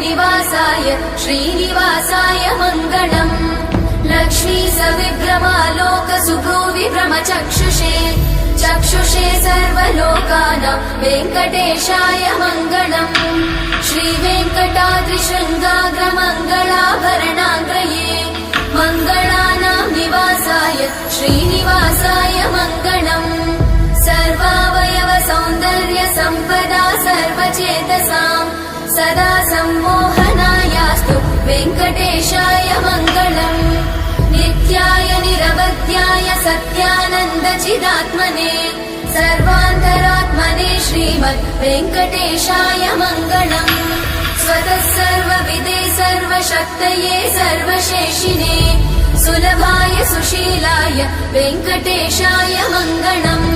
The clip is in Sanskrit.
निवासाय श्रीनिवासाय मङ्गलम् लक्ष्मी सविभ्रमालोक सुभ्रूविभ्रमचक्षुषे चक्षुषे सर्वलोकानां वेङ्कटेशाय मङ्गलम् श्रीवेङ्कटाद्रिशृङ्गाग्रमङ्गलाभरणाग्रये मङ्गलानां निवासाय श्रीनिवासाय मङ्गलम् सर्वावयव सौन्दर्य सम्पदा सर्वचेतसां सदा सम्मोहनायास्तु वेङ्कटेशाय मङ्गलम् नित्याय निरवध्याय सत्यानन्द चिदात्मने सर्वान्तरात्मने श्रीमद् वेङ्कटेशाय मङ्गलम् स्वतः सर्वविदे सर्वशक्तये सर्वशेषिने सुलभाय सुशीलाय वेङ्कटेशाय मङ्गलम्।